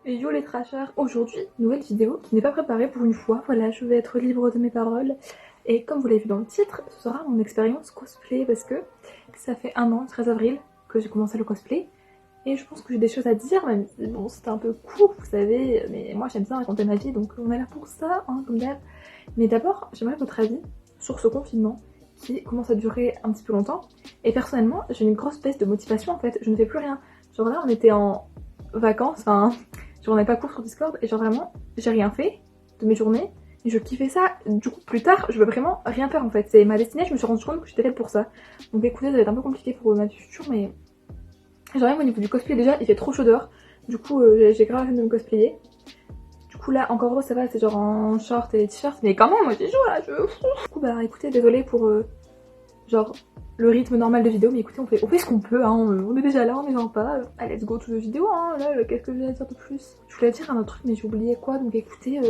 Et yo les trashers, aujourd'hui, nouvelle vidéo qui n'est pas préparée pour une fois, voilà, je vais être libre de mes paroles. Et comme vous l'avez vu dans le titre, ce sera mon expérience cosplay parce que ça fait un an, le 13 avril, que j'ai commencé le cosplay. Et je pense que j'ai des choses à dire, même si bon, c'était un peu court, vous savez, mais moi j'aime bien raconter ma vie, donc on est là pour ça, hein, comme d'hab. Mais d'abord, j'aimerais votre avis sur ce confinement qui commence à durer un petit peu longtemps. Et personnellement, j'ai une grosse baisse de motivation en fait, je ne fais plus rien. Genre là, on était en vacances, enfin, genre on n'avait pas cours sur Discord, et genre vraiment, j'ai rien fait de mes journées. Et je kiffais ça, du coup plus tard, je veux vraiment rien faire en fait. C'est ma destinée, je me suis rendu compte que j'étais faite pour ça. Donc écoutez, ça va être un peu compliqué pour ma vie future, mais genre même au niveau du cosplay déjà, il fait trop chaud dehors. Du coup, j'ai grave la de me cosplayer. Du coup là, encore heureux, ça va, c'est genre en short et t-shirt, mais quand même, moi j'ai chaud là, je... Du coup bah écoutez, désolé pour genre le rythme normal de vidéo, mais écoutez, on fait ce qu'on peut, hein, on est déjà là, on est en pas. Allez, let's go to the vidéo, hein, là, qu'est-ce que j'ai à dire de plus? Je voulais dire un autre truc, mais j'ai oublié quoi, donc écoutez,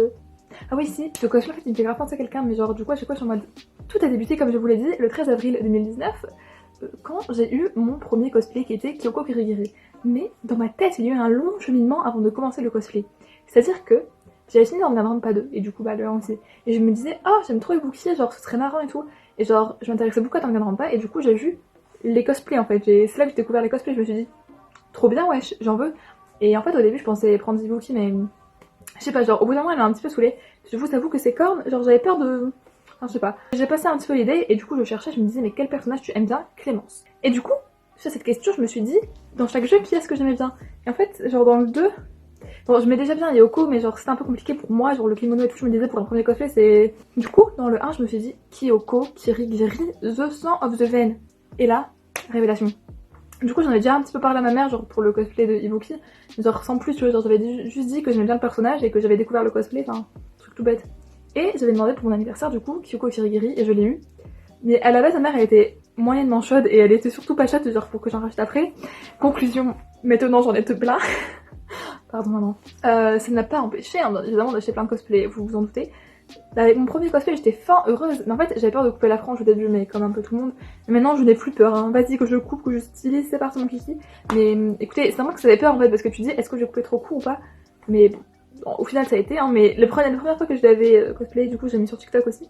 Ah oui, si, le cosplay en fait il me fait grave penser à quelqu'un, mais genre du coup à chaque fois je suis en mode... Tout a débuté, comme je vous l'ai dit, le 13 avril 2019, quand j'ai eu mon premier cosplay qui était Kyoko Kirigiri. Mais dans ma tête, il y a eu un long cheminement avant de commencer le cosplay. C'est-à-dire que j'avais fini dans Danganronpa pas 2, et du coup bah le 1 aussi. Et je me disais, oh j'aime trop Ibuki, genre ce serait marrant et tout. Et genre je m'intéressais beaucoup à Danganronpa pas, et du coup j'ai vu les cosplays en fait. C'est là que j'ai découvert les cosplays, je me suis dit, trop bien wesh, j'en veux. Et en fait au début je pensais prendre Ibuki, mais je sais pas, genre au bout d'un moment elle m'a un petit peu saoulée. Je vous avoue que ces cornes, genre j'avais peur de... Enfin je sais pas. J'ai passé un petit peu l'idée et du coup je cherchais, je me disais mais quel personnage tu aimes bien? Clémence. Et du coup, sur cette question je me suis dit, dans chaque jeu qui est-ce que j'aimais bien? Et en fait, genre dans le 2, bon je mets déjà bien Yoko mais genre c'était un peu compliqué pour moi, genre le kimono et tout, je me disais pour un premier cosplay c'est... Du coup, dans le 1 je me suis dit, Kyoko, Kirigiri, The Sang of the Vein. Et là, révélation. Du coup, j'en ai déjà un petit peu parlé à ma mère, genre pour le cosplay de Ibuki. Genre sans plus, tu vois, genre j'avais juste dit que j'aimais bien le personnage et que j'avais découvert le cosplay, enfin, truc tout bête. Et j'avais demandé pour mon anniversaire, du coup, Kyoko Kirigiri, et je l'ai eu. Mais à la base, ma mère, elle était moyennement chaude et elle était surtout pas chaude, genre pour que j'en rachète après. Conclusion, maintenant j'en ai tout plein. Pardon, maman. Ça ne m'a pas empêché, hein, évidemment, d'acheter plein de cosplays, vous vous en doutez. Avec mon premier cosplay, j'étais fin heureuse. Mais en fait, j'avais peur de couper la frange au début, mais comme un peu tout le monde. Mais maintenant, je n'ai plus peur. Hein. Vas-y, que je coupe, que je stylise, c'est parti mon kiki. Mais écoutez, c'est moi que ça avait peur en fait, parce que tu dis, est-ce que je vais couper trop court ou pas? Mais bon, au final, ça a été. Hein, mais la première fois que je l'avais cosplay, du coup, j'ai mis sur TikTok aussi.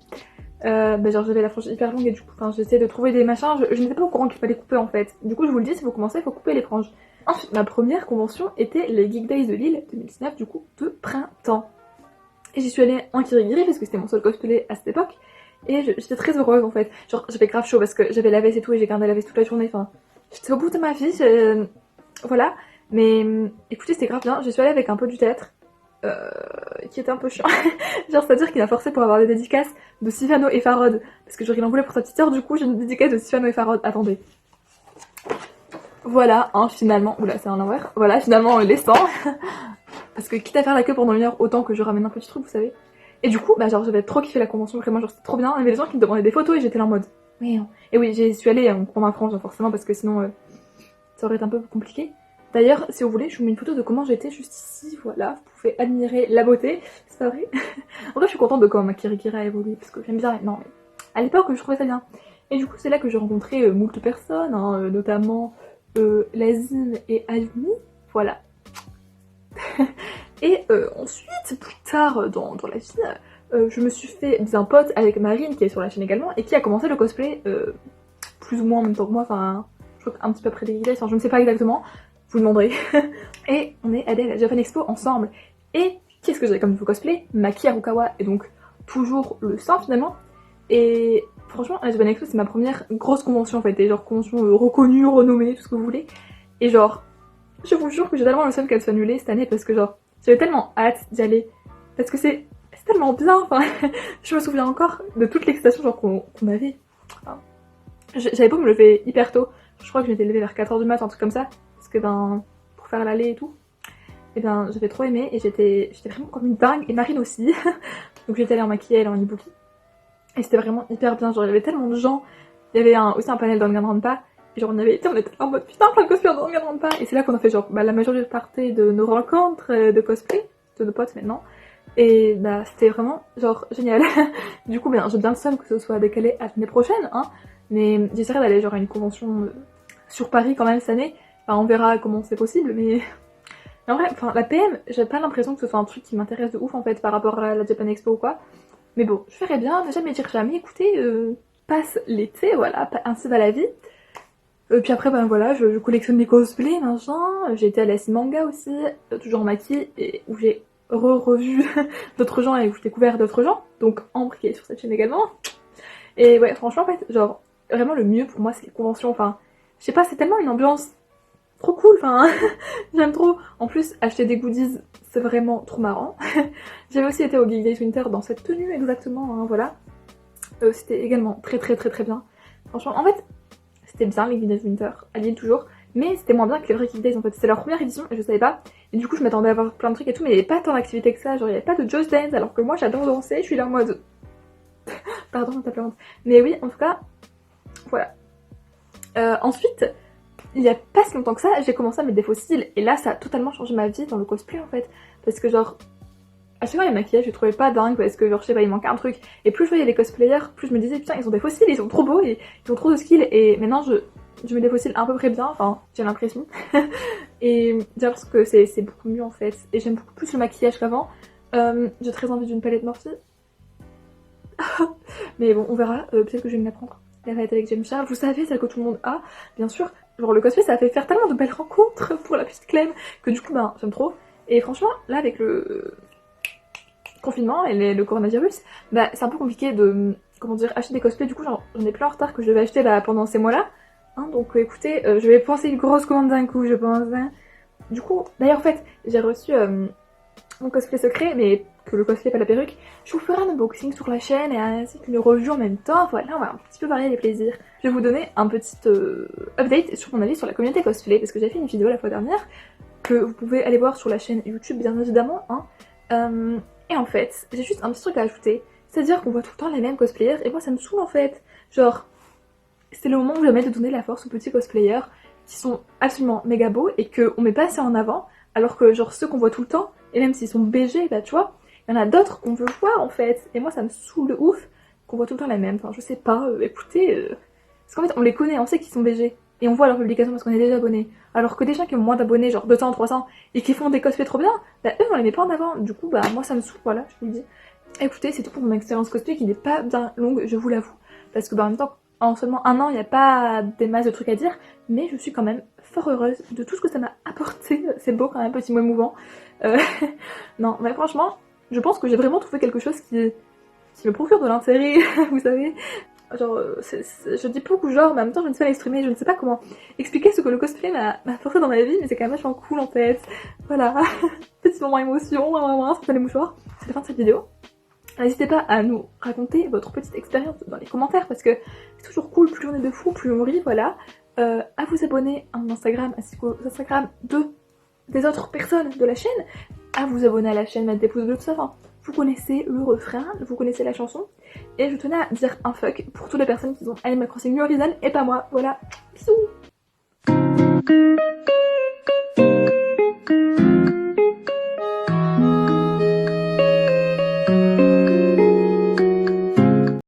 Bah genre j'avais la frange hyper longue et du coup, enfin, j'essayais de trouver des machins. Je n'étais pas au courant qu'il fallait couper en fait. Du coup, je vous le dis, si vous commencez, il faut couper les franges. Ensuite, ma première convention était les Geek Days de Lille 2019, du coup, de printemps. Et j'y suis allée en kirigiri parce que c'était mon seul cosplay à cette époque. Et j'étais très heureuse en fait. Genre j'avais grave chaud parce que j'avais la veste et tout et j'ai gardé la veste toute la journée. Enfin, j'étais au bout de ma vie. Voilà. Mais écoutez, c'était grave bien. J'y suis allée avec un peu du théâtre. Qui était un peu chiant. Genre c'est-à-dire qu'il a forcé pour avoir des dédicaces de Sylvano et Farod. Parce que genre il en voulait pour sa petite sœur. Du coup j'ai une dédicace de Sylvano et Farod. Attendez. Voilà, hein, finalement. Oula, c'est un l'envers. Voilà, finalement les 100. Parce que quitte à faire la queue pendant une heure, autant que je ramène un petit truc, vous savez. Et du coup, bah genre j'avais trop kiffé la convention, vraiment genre c'était trop bien. Il y avait des gens qui me demandaient des photos et j'étais là en mode oui. Hein. Et oui, j'y suis allée pour ma frange forcément parce que sinon ça aurait été un peu compliqué. D'ailleurs, si vous voulez, je vous mets une photo de comment j'étais juste ici, voilà, vous pouvez admirer la beauté, c'est pas vrai. En vrai, je suis contente de comment ma Kirikiri a évolué parce que j'aime bien, non mais à l'époque je trouvais ça bien. Et du coup, c'est là que j'ai rencontré moult personnes, hein, notamment Lazine et Ayumi, voilà. Et ensuite, plus tard dans la vie, je me suis fait bien pote avec Marine qui est sur la chaîne également et qui a commencé le cosplay plus ou moins en même temps que moi, enfin je crois qu'un petit peu après les Geek, enfin je ne sais pas exactement, vous demanderez. Et on est allé à la Japan Expo ensemble. Et qu'est-ce que j'avais comme nouveau cosplay? Maki Harukawa, et donc toujours le sein finalement. Et franchement, la Japan Expo c'est ma première grosse convention en fait, et genre convention reconnue, renommée, tout ce que vous voulez. Et genre, je vous jure que j'ai tellement le seum qu'elle soit annulée cette année parce que genre, j'avais tellement hâte d'y aller. Parce que c'est tellement bien, enfin, je me souviens encore de toute l'excitation genre qu'on avait. Enfin, j'avais beau me lever hyper tôt, je crois que je m'étais levée vers 4h du mat, un truc comme ça, parce que ben, pour faire l'aller et tout. Et ben, j'avais trop aimé et j'étais vraiment comme une dingue, et Marine aussi. Donc j'étais allée en maquillage, en ibuki. Et c'était vraiment hyper bien, genre il y avait tellement de gens. Il y avait aussi un panel dans le Ganranpa. Et genre on avait été, on était en mode putain plein de cosplays dans le Ganranpa. Et c'est là qu'on a fait genre bah, la majorité partie de nos rencontres de cosplay, de nos potes maintenant. Et bah c'était vraiment genre génial. Du coup ben j'ai bien le seum que ce soit décalé à l'année prochaine, hein. Mais j'essaierai d'aller genre à une convention sur Paris quand même cette année. Enfin on verra comment c'est possible, mais Mais en vrai, enfin, la PM, j'ai pas l'impression que ce soit un truc qui m'intéresse de ouf en fait par rapport à la Japan Expo ou quoi. Mais bon, je ferais bien déjà me dire jamais, écoutez, passe l'été, voilà, ainsi va la vie. Puis après, ben voilà, je collectionne les cosplays, machin. J'ai été à la Manga aussi, toujours en maquille, et où j'ai revu d'autres gens et où j'ai découvert d'autres gens. Donc Ambre qui est sur cette chaîne également. Et ouais, franchement, en fait, genre, vraiment le mieux pour moi, c'est les conventions. Enfin, je sais pas, c'est tellement une ambiance trop cool, enfin, j'aime trop. En plus, acheter des goodies, c'est vraiment trop marrant. J'avais aussi été au Geek Days Winter dans cette tenue exactement, hein, voilà. C'était également très très très très bien. Franchement, en fait, c'était bien les Geek Days Winter, à Lille toujours, mais c'était moins bien que les vrais Geek Days en fait. C'était leur première édition et je savais pas. Et du coup, je m'attendais à avoir plein de trucs et tout, mais il n'y avait pas tant d'activités que ça. Genre, il n'y avait pas de Just Dance, alors que moi j'adore danser, je suis là en mode. Pardon, je t'appelle honte. Mais oui, en tout cas, voilà. Ensuite, il y a pas si longtemps que ça, j'ai commencé à mettre des fossiles et là ça a totalement changé ma vie dans le cosplay en fait. Parce que genre, à chaque fois les maquillages je trouvais pas dingue parce que genre je sais pas, il manquait un truc. Et plus je voyais les cosplayers, plus je me disais putain ils ont des fossiles, ils sont trop beaux et ils ont trop de skills. Et maintenant je mets des fossiles à peu près bien, enfin j'ai l'impression. Et déjà parce que c'est beaucoup mieux en fait. Et j'aime beaucoup plus le maquillage qu'avant. J'ai très envie d'une palette Morphe. Mais bon on verra, peut-être que je vais me la prendre. La palette avec James Charles, vous savez, celle que tout le monde a, bien sûr. Genre le cosplay ça a fait faire tellement de belles rencontres pour la petite Clem que du coup ben j'aime trop. Et franchement là avec le confinement et le coronavirus, bah c'est un peu compliqué de comment dire acheter des cosplays, du coup j'en ai plein en retard que je vais acheter bah, pendant ces mois-là. Hein, donc écoutez, je vais penser une grosse commande d'un coup je pense. Hein. Du coup, d'ailleurs en fait j'ai reçu mon cosplay secret, mais que le cosplay pas la perruque. Je vous ferai un unboxing sur la chaîne et ainsi qu'une review en même temps. Voilà, on va un petit peu varier les plaisirs. Je vais vous donner un petit update sur mon avis sur la communauté cosplay, parce que j'ai fait une vidéo la fois dernière, que vous pouvez aller voir sur la chaîne YouTube bien évidemment. Hein. Et en fait, j'ai juste un petit truc à ajouter, c'est-à-dire qu'on voit tout le temps les mêmes cosplayers, et moi ça me saoule en fait. Genre, c'est le moment où jamais de donner la force aux petits cosplayers qui sont absolument méga beaux et qu'on met pas assez en avant, alors que genre ceux qu'on voit tout le temps, et même s'ils sont BG, bah tu vois, il y en a d'autres qu'on veut voir en fait. Et moi ça me saoule de ouf qu'on voit tout le temps les mêmes. Enfin je sais pas, écoutez, parce qu'en fait on les connaît, on sait qu'ils sont BG. Et on voit leurs publications parce qu'on est déjà abonnés. Alors que des gens qui ont moins d'abonnés, genre 200, 300, et qui font des cosplays trop bien, bah eux on les met pas en avant. Du coup bah moi ça me saoule, voilà, je vous le dis. Écoutez, c'est tout pour mon expérience cosplay qui n'est pas bien longue, je vous l'avoue. Parce que bah en même temps, en seulement un an, il n'y a pas des masses de trucs à dire, mais je suis quand même fort heureuse de tout ce que ça m'a apporté. C'est beau quand même, petit mot émouvant. Non, mais franchement, je pense que j'ai vraiment trouvé quelque chose qui me procure de l'intérêt, vous savez. Genre, je dis beaucoup genre, mais en même temps je ne sais pas l'exprimer, je ne sais pas comment expliquer ce que le cosplay m'a apporté dans ma vie, mais c'est quand même vachement cool en fait. Voilà, petit moment émotion, c'est les mouchoirs. C'est la fin de cette vidéo. N'hésitez pas à nous raconter votre petite expérience dans les commentaires parce que c'est toujours cool, plus on est de fous, plus on rit, voilà. À vous abonner à mon Instagram ainsi qu'aux Instagram des autres personnes de la chaîne, à vous abonner à la chaîne, mettre des pouces bleus, tout ça. Enfin, vous connaissez le refrain, vous connaissez la chanson. Et je tenais à dire un fuck pour toutes les personnes qui ont Animal Crossing New Horizons et pas moi. Voilà, bisous.